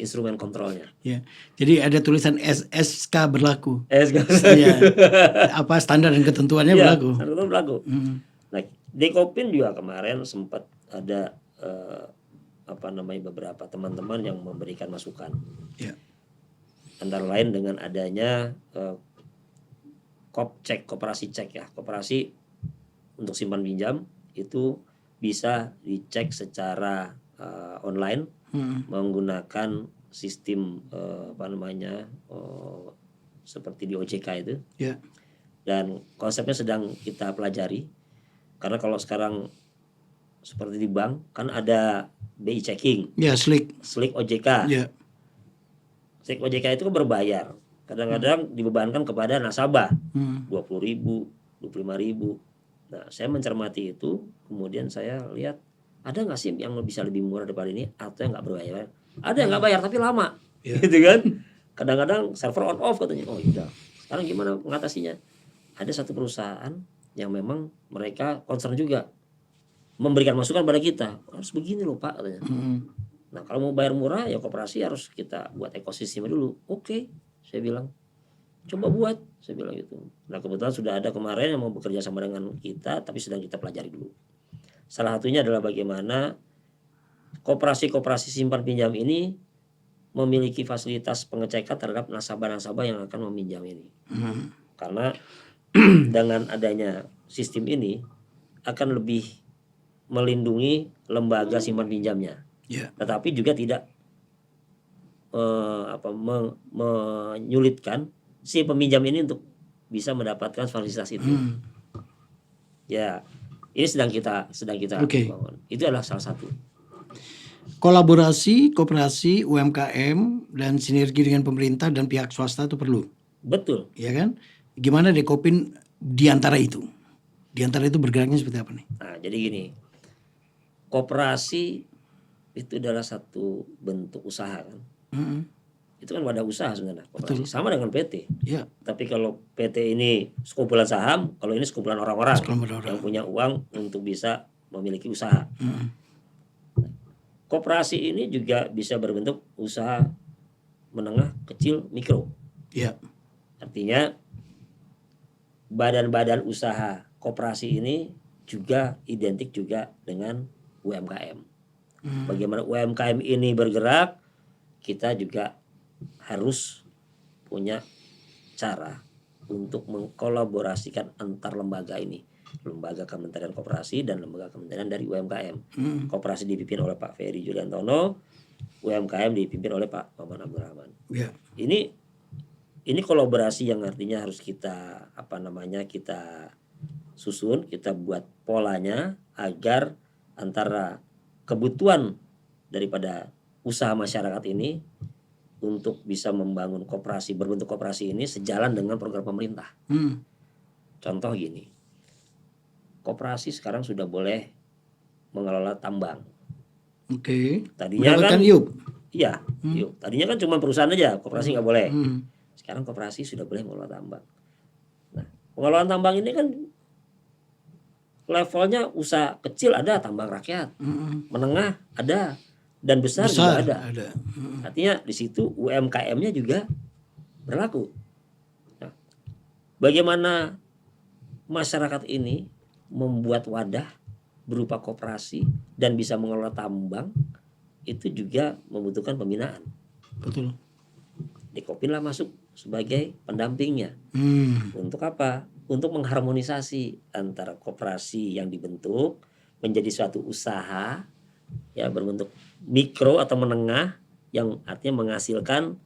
instrumen kontrolnya. Ya. Jadi ada tulisan SK berlaku. SK. Ya. Apa standar dan ketentuannya berlaku. Standar berlaku. Nah, Dekopin juga kemarin sempat ada beberapa teman-teman yang memberikan masukan. Ya. Antara lain dengan adanya koperasi cek ya. Koperasi untuk simpan pinjam itu bisa dicek secara online menggunakan sistem seperti di OJK itu. Yeah. Dan konsepnya sedang kita pelajari. Karena kalau sekarang seperti di bank kan ada BI checking. Ya, Slick OJK. Yeah. Slick OJK itu berbayar. Kadang-kadang dibebankan kepada nasabah 20.000, 25.000. Nah, saya mencermati itu, kemudian saya lihat ada nggak sih yang bisa lebih murah daripada ini atau yang nggak berbayar? Ada yang nggak bayar tapi lama, gitu kan? Kadang-kadang server on off katanya. Oh iya. Sekarang gimana mengatasinya? Ada satu perusahaan yang memang mereka concern juga memberikan masukan pada kita. Harus begini loh Pak katanya. Nah kalau mau bayar murah ya koperasi harus kita buat ekosistem dulu. Oke, saya bilang coba buat, saya bilang gitu. Nah kebetulan sudah ada kemarin yang mau bekerja sama dengan kita, tapi sedang kita pelajari dulu. Salah satunya adalah bagaimana koperasi-koperasi simpan pinjam ini memiliki fasilitas pengecekan terhadap nasabah-nasabah yang akan meminjam ini. Karena dengan adanya sistem ini akan lebih melindungi lembaga simpan pinjamnya. Tetapi juga tidak menyulitkan si peminjam ini untuk bisa mendapatkan fasilitas itu. Ya, ini sedang kita bangun. Itu adalah salah satu. Kolaborasi, koperasi, UMKM dan sinergi dengan pemerintah dan pihak swasta itu perlu. Betul. Ya kan? Gimana Dekopin di antara itu? Di antara itu bergeraknya seperti apa nih? Nah, jadi gini. Koperasi itu adalah satu bentuk usaha kan. Itu kan wadah usaha sebenarnya koperasi. Sama dengan PT. Ya. Tapi kalau PT ini sekumpulan saham, kalau ini sekumpulan orang-orang yang punya uang untuk bisa memiliki usaha. Koperasi ini juga bisa berbentuk usaha menengah, kecil, mikro. Ya. Artinya badan-badan usaha koperasi ini juga identik juga dengan UMKM. Bagaimana UMKM ini bergerak, kita juga harus punya cara untuk mengkolaborasikan antar lembaga ini. Lembaga Kementerian Koperasi dan lembaga kementerian dari UMKM. Koperasi dipimpin oleh Pak Ferry Juliantono, UMKM dipimpin oleh Pak Maman Abdurrahman. Ya. Ini kolaborasi yang artinya harus kita kita susun, kita buat polanya agar antara kebutuhan daripada usaha masyarakat ini untuk bisa membangun koperasi, berbentuk koperasi ini sejalan dengan program pemerintah. Contoh gini, koperasi sekarang sudah boleh mengelola tambang. Tadinya kan IUP. Iya, IUP. Tadinya kan cuma perusahaan aja, koperasi nggak boleh. Sekarang koperasi sudah boleh mengelola tambang. Nah, pengelolaan tambang ini kan levelnya usaha kecil ada, tambang rakyat, menengah ada, dan besar juga ada. Artinya di situ UMKM-nya juga berlaku. Nah, bagaimana masyarakat ini membuat wadah berupa koperasi dan bisa mengelola tambang, itu juga membutuhkan pembinaan. Betul. Dekopin lah masuk sebagai pendampingnya. Untuk apa? Untuk mengharmonisasi antara koperasi yang dibentuk menjadi suatu usaha ya berbentuk mikro atau menengah yang artinya menghasilkan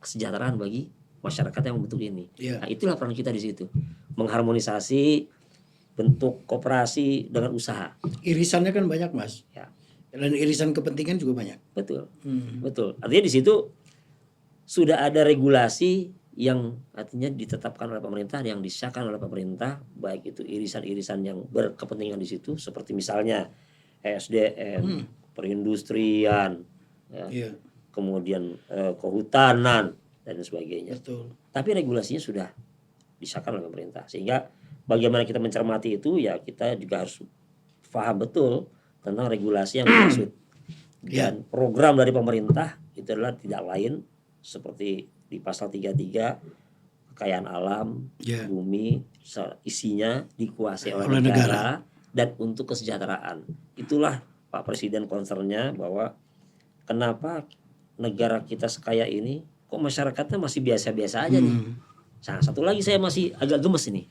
kesejahteraan bagi masyarakat yang membentuk ini. Nah, itulah peran kita di situ. Mengharmonisasi bentuk koperasi dengan usaha. Irisannya kan banyak, Mas. Ya. Dan irisan kepentingan juga banyak. Betul. Betul. Artinya di situ sudah ada regulasi yang artinya ditetapkan oleh pemerintah, yang disahkan oleh pemerintah, baik itu irisan-irisan yang berkepentingan di situ, seperti misalnya ESDM, perindustrian, kemudian kehutanan dan sebagainya. Betul. Tapi regulasinya sudah disahkan oleh pemerintah, sehingga bagaimana kita mencermati itu ya kita juga harus paham betul tentang regulasi yang dimaksud. Dan program dari pemerintah itu adalah tidak lain seperti di pasal 33 kekayaan alam, bumi, isinya dikuasai oleh negara dan untuk kesejahteraan. Itulah Pak Presiden concernnya bahwa kenapa negara kita sekaya ini kok masyarakatnya masih biasa-biasa aja nih. Nah, satu lagi saya masih agak gemes ini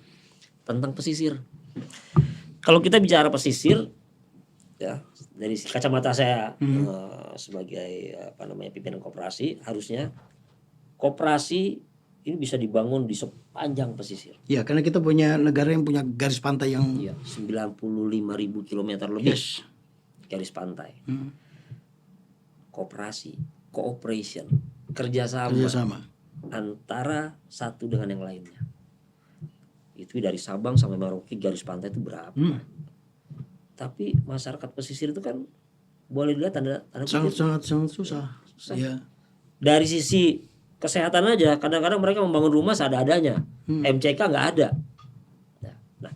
tentang pesisir. Kalau kita bicara pesisir ya dari kacamata saya sebagai pimpinan koperasi, harusnya koperasi ini bisa dibangun di sepanjang pesisir. Ya, karena kita punya negara yang punya garis pantai yang 95.000 kilometer lebih garis pantai. Koperasi, cooperation, kerjasama antara satu dengan yang lainnya. Itu dari Sabang sampai Merauke garis pantai itu berapa? Tapi masyarakat pesisir itu kan boleh dilihat tanda sangat susah. Ya. Dari sisi kesehatan aja, kadang-kadang mereka membangun rumah seadanya, MCK nggak ada. Nah,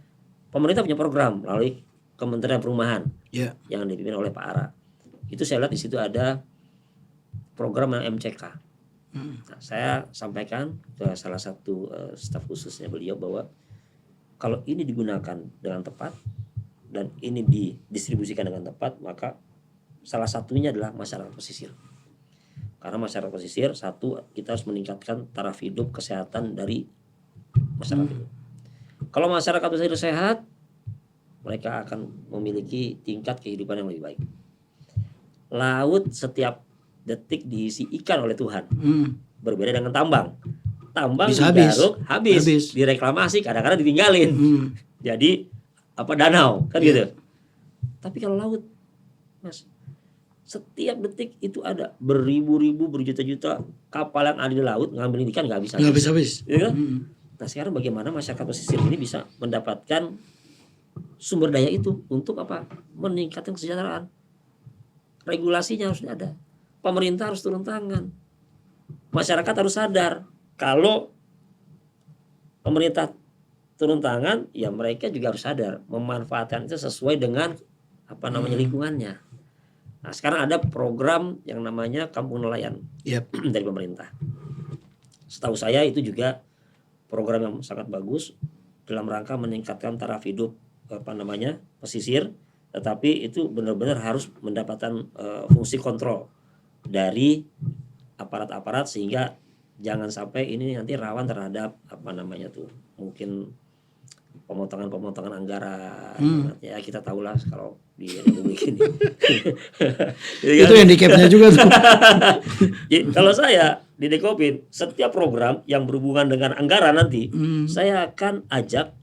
pemerintah punya program melalui Kementerian Perumahan yang dipimpin oleh Pak Ara. itu saya lihat di situ ada program MCK. Nah, saya sampaikan ke salah satu staf khususnya beliau bahwa kalau ini digunakan dengan tepat dan ini didistribusikan dengan tepat, maka salah satunya adalah masyarakat pesisir. Karena masyarakat pesisir, satu, kita harus meningkatkan taraf hidup kesehatan dari masyarakat itu. Kalau masyarakat pesisir sehat, mereka akan memiliki tingkat kehidupan yang lebih baik. Laut setiap detik diisi ikan oleh Tuhan. Berbeda dengan tambang. Tambang digaruk habis, direklamasi, kadang-kadang ditinggalin. Jadi danau kan gitu. Tapi kalau laut, Mas, setiap detik itu ada beribu-ribu, berjuta-juta kapal yang ada di laut ngambil ikan nggak habis-habis. Ya kan? Nah sekarang bagaimana masyarakat pesisir ini bisa mendapatkan sumber daya itu untuk apa? Meningkatkan kesejahteraan. Regulasinya harus ada. Pemerintah harus turun tangan. Masyarakat harus sadar kalau pemerintah turun tangan, ya mereka juga harus sadar memanfaatkan itu sesuai dengan lingkungannya. Nah, sekarang ada program yang namanya Kampung Nelayan dari pemerintah. Setahu saya itu juga program yang sangat bagus dalam rangka meningkatkan taraf hidup pesisir, tetapi itu benar-benar harus mendapatkan fungsi kontrol dari aparat-aparat sehingga jangan sampai ini nanti rawan terhadap mungkin pemotongan anggaran. Ya kita tahulah kalau di Republik ini. Itu handicapnya juga tuh. Kalau saya di Dekopin, setiap program yang berhubungan dengan anggaran nanti, saya akan ajak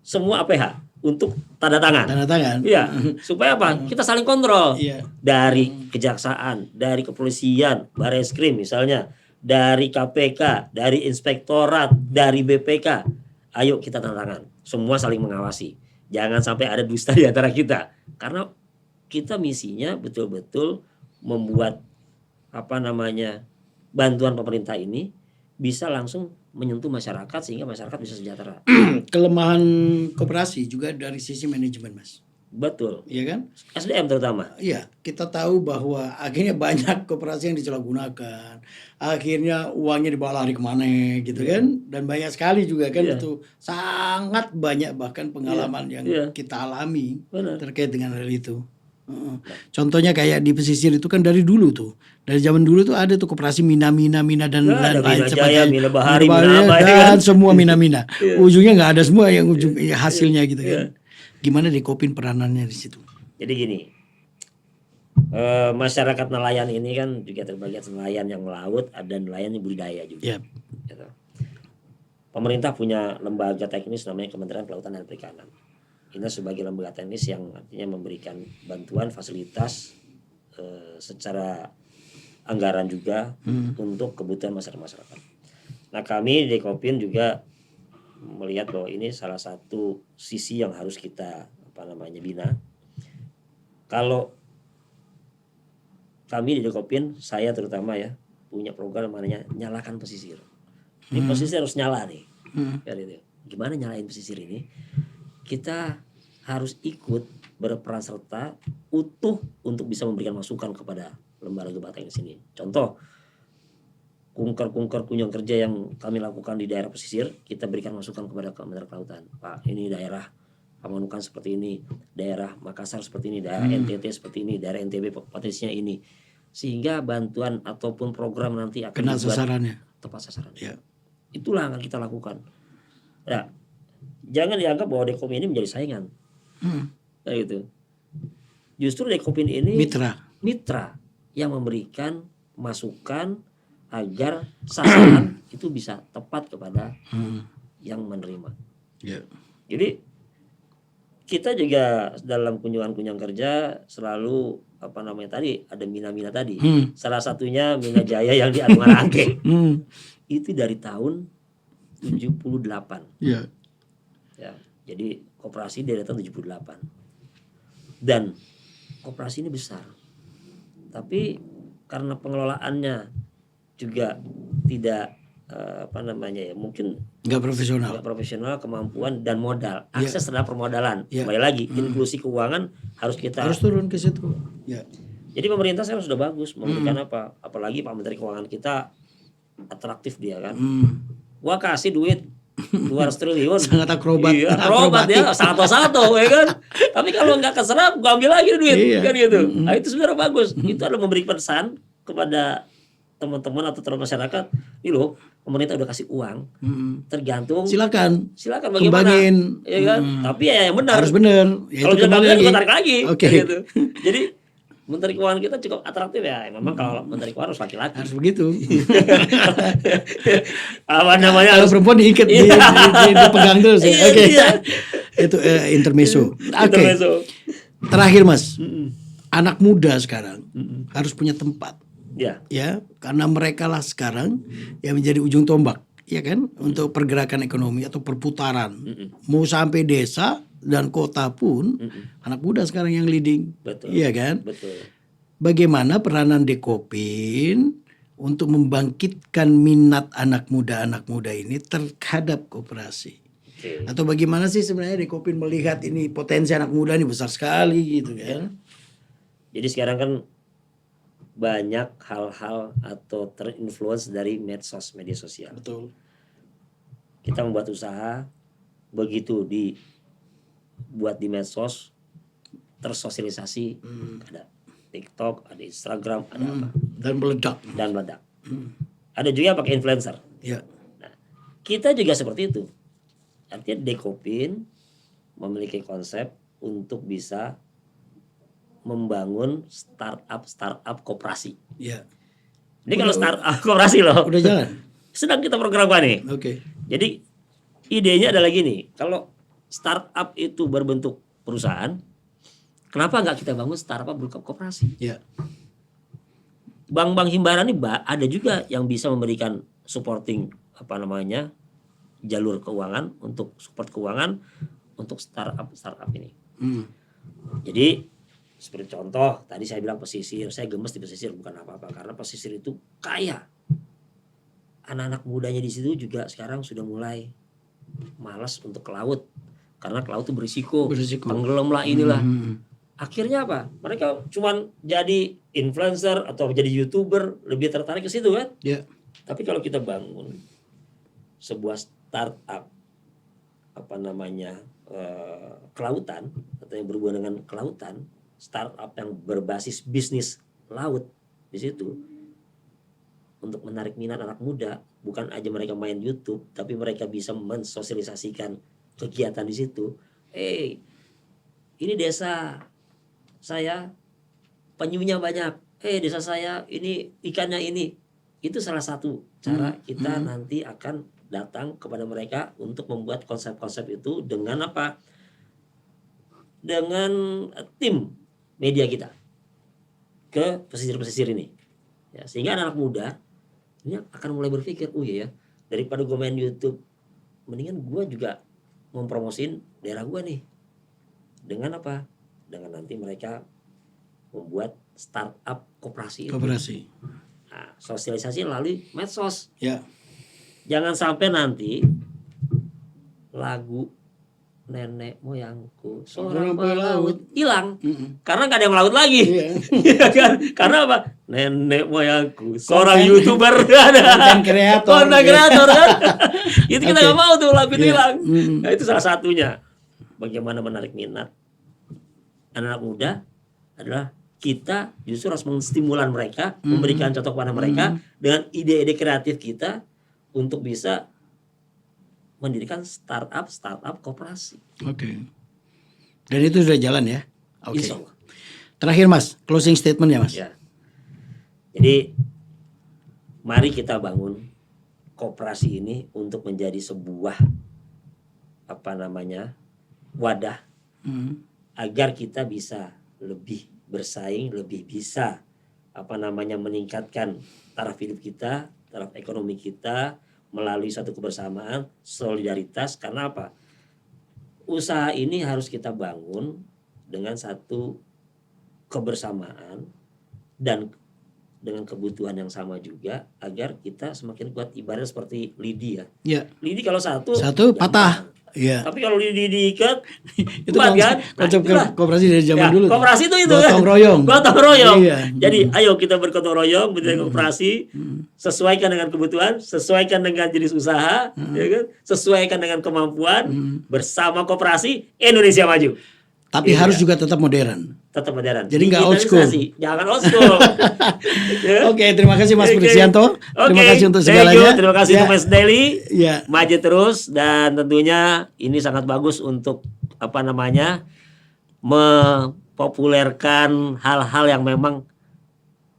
semua APH untuk tanda tangan. Iya, supaya apa? Kita saling kontrol. Dari kejaksaan, dari kepolisian, Bareskrim misalnya, dari KPK, dari inspektorat, dari BPK. Ayo kita tanda tangan. Semua saling mengawasi. Jangan sampai ada dusta di antara kita. Karena kita misinya betul-betul membuat bantuan pemerintah ini bisa langsung menyentuh masyarakat sehingga masyarakat bisa sejahtera. Kelemahan koperasi juga dari sisi manajemen, Mas. Betul. Iya kan? SDM terutama. Iya, kita tahu bahwa akhirnya banyak koperasi yang disalahgunakan. Akhirnya uangnya dibawa lari kemana gitu kan. Dan banyak sekali juga kan itu sangat banyak bahkan pengalaman yang kita alami terkait dengan hal itu. Contohnya kayak di pesisir itu kan dari dulu tuh. Dari zaman dulu tuh ada tuh koperasi Mina dan lain sebagainya. Mina Bahari, dan semua Mina. Ujungnya nggak ada semua yang hasilnya gitu kan. Gimana Dekopin peranannya di situ? Jadi gini, masyarakat nelayan ini kan juga terbagi nelayan yang melaut, ada nelayan yang budidaya juga. Gitu. Pemerintah punya lembaga teknis namanya Kementerian Kelautan dan Perikanan. Ini sebagai lembaga teknis yang artinya memberikan bantuan fasilitas secara anggaran juga untuk kebutuhan masyarakat. Nah kami di Dekopin juga melihat bahwa ini salah satu sisi yang harus kita bina. Kalau kami di Dekopin, saya terutama punya program namanya nyalakan pesisir. Ini pesisir harus nyala nih. Gimana nyalain pesisir ini? Kita harus ikut berperan serta utuh untuk bisa memberikan masukan kepada lembaga teknis ini. Contoh, kunker kunjung kerja yang kami lakukan di daerah pesisir, kita berikan masukan kepada Kementerian Kelautan. Pak, ini daerah Pamanukan seperti ini, daerah Makassar seperti ini, daerah NTT seperti ini, daerah NTB potensinya ini. Sehingga bantuan ataupun program nanti akan kena sasarannya. Tepat sasaran. Itulah yang kita lakukan. Nah, jangan dianggap bahwa Dekopin ini menjadi saingan. Gitu. Justru Dekopin ini mitra yang memberikan masukan agar sasaran itu bisa tepat kepada yang menerima. Jadi kita juga dalam kunjungan kerja selalu tadi ada Mina tadi. Salah satunya Mina Jaya yang di Arangke. Itu dari tahun 78. Jadi koperasi dari tahun 78. Dan koperasi ini besar. Tapi karena pengelolaannya juga tidak mungkin nggak profesional, kemampuan dan modal, akses terhadap permodalan. Kembali lagi, inklusi keuangan harus turun ke situ. Jadi pemerintah sekarang sudah bagus memberikan apa? Apalagi Pak Menteri Keuangan kita atraktif dia kan. Gua kasih duit 200 triliun. Sangat akrobat. Iya, akrobat ya, salto-salto ya kan. Tapi kalau nggak keserap, gua ambil lagi duit, kan gitu. Nah, itu sebenarnya bagus. Itu adalah memberi pesan kepada teman-teman atau terhadap masyarakat. Ini loh, pemerintah udah kasih uang. Tergantung. Silakan Bagaimana. Kembangin. Ya kan? Tapi ya yang benar. Harus benar. Ya, Kalau itu bisa kembali ngambil, lagi. gua tarik lagi. Oke. Gitu. Jadi Menteri Keuangan kita cukup atraktif ya. Memang kalau Menteri Keuangan harus laki-laki. Harus begitu. Apa namanya? Kalau Harus perempuan diikat, dipegang terus. Ya. Oke. Itu intermezzo. Oke. intermezzo. Terakhir Mas, anak muda sekarang harus punya tempat. Ya. Ya, karena mereka lah sekarang yang menjadi ujung tombak, ya kan, untuk pergerakan ekonomi atau perputaran. Mau sampai desa dan kota pun anak muda sekarang yang leading. Betul. Iya kan? Betul. Bagaimana peranan Dekopin untuk membangkitkan minat anak muda ini terhadap koperasi? Oke. Atau bagaimana sih sebenarnya Dekopin melihat ini potensi anak muda ini besar sekali gitu kan? Jadi sekarang kan banyak hal-hal atau terinfluence dari medsos, media sosial. Betul. Kita membuat usaha, begitu dibuat di medsos, tersosialisasi, ada TikTok, ada Instagram, ada apa, Dan meledak. Ada juga yang pakai influencer. Ya. Nah, kita juga seperti itu. Artinya Dekopin memiliki konsep untuk bisa membangun startup koperasi. Ya. Ini kalau startup koperasi loh. Udah jalan. Sedang kita programkan nih. Oke. Jadi idenya adalah gini, kalau startup itu berbentuk perusahaan, kenapa nggak kita bangun startup berbentuk koperasi? Ya. Bank-bank himbara ini ada juga yang bisa memberikan supporting apa namanya jalur keuangan untuk support keuangan untuk startup ini. Jadi seperti contoh tadi saya bilang pesisir, saya gemes di pesisir bukan apa-apa karena pesisir itu kaya. Anak-anak mudanya di situ juga sekarang sudah mulai malas untuk ke laut karena ke laut itu berisiko. Tenggelam lah inilah. Akhirnya apa? Mereka cuman jadi influencer atau jadi YouTuber, lebih tertarik ke situ kan? Ya. Tapi kalau kita bangun sebuah startup apa namanya kelautan atau yang berhubungan dengan kelautan, startup yang berbasis bisnis laut di situ untuk menarik minat anak muda, bukan aja mereka main YouTube, tapi mereka bisa mensosialisasikan kegiatan di situ. Ini desa saya penyunya banyak. Desa saya ini ikannya ini. Itu salah satu cara kita nanti akan datang kepada mereka untuk membuat konsep-konsep itu dengan apa? Dengan tim media kita ke pesisir-pesisir ini. Ya, sehingga anak muda ini akan mulai berpikir, oh iya ya, daripada gue main YouTube, mendingan gue juga mempromosin daerah gue nih. Dengan apa? Dengan nanti mereka membuat startup koperasi. Nah, sosialisasi melalui medsos. Ya. Jangan sampai nanti lagu nenek moyangku seorang pelaut hilang karena nggak ada yang melaut lagi. Kan? Karena apa? Nenek moyangku seorang YouTuber ada konten kreator kan. Itu kita nggak mau tuh lagu itu hilang. Nah, itu salah satunya. Bagaimana menarik minat anak muda adalah kita justru harus menstimulan mereka, memberikan contoh kepada mereka dengan ide-ide kreatif kita untuk bisa mendirikan startup koperasi. Oke. Dan itu sudah jalan ya? Oke. Insya Allah. Terakhir Mas, closing statement ya Mas? Ya. Jadi mari kita bangun koperasi ini untuk menjadi sebuah apa namanya wadah agar kita bisa lebih bersaing, lebih bisa apa namanya meningkatkan taraf hidup kita, taraf ekonomi kita melalui satu kebersamaan, solidaritas. Karena apa? Usaha ini harus kita bangun dengan satu kebersamaan dan dengan kebutuhan yang sama juga agar kita semakin kuat. Ibarat seperti lidi ya. Ya. Lidi kalau satu patah. Iya. Tapi kalau diikat Itu kuat kan? konsep Itulah. koperasi dari zaman dulu. Koperasi itu gotong royong. Gotong royong. Iya. Jadi ayo kita bergotong royong menjadi koperasi, sesuaikan dengan kebutuhan, sesuaikan dengan jenis usaha, ya kan? Sesuaikan dengan kemampuan, bersama koperasi Indonesia maju. Tapi Gitu harus ya. juga tetap modern. Tetap modern. Jadi nggak old school. Digitalisasi. Jangan old school. Ya. Oke, terima kasih Mas Oke. Prixianto. Terima Oke, kasih untuk thank segalanya. you. Terima kasih Ya. untuk Mas Daily. Ya. Maju terus, dan tentunya ini sangat bagus untuk mempopulerkan hal-hal yang memang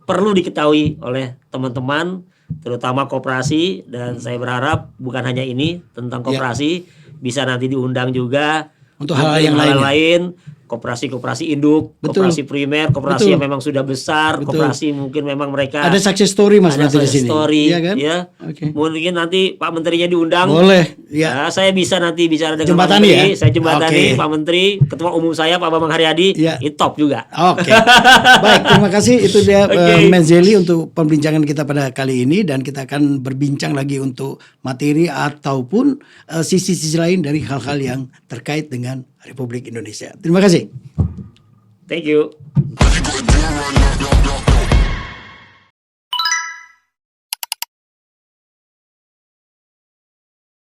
perlu diketahui oleh teman-teman, terutama koperasi. Dan saya berharap bukan hanya ini tentang koperasi, bisa nanti diundang juga untuk hal-hal yang lain, koperasi-koperasi induk, Betul. koperasi primer, koperasi Betul. yang memang sudah besar, Betul. koperasi mungkin memang mereka Ada success story Mas ada nanti di success sini. story, Iya kan? ya. Oke. Mungkin nanti Pak Menterinya diundang. Boleh. Ya. Ya, saya bisa nanti bicara dengan Pak Jembatani Menteri, ya? saya jembatani Oke. Pak Menteri, Ketua Umum saya Pak Bambang Haryadi, Ya. itu top juga. Oke. Baik, terima kasih. Itu dia Oke. Menzeli untuk perbincangan kita pada kali ini, dan kita akan berbincang lagi untuk materi ataupun sisi-sisi lain dari hal-hal yang terkait dengan Republik Indonesia. Terima kasih. Thank you.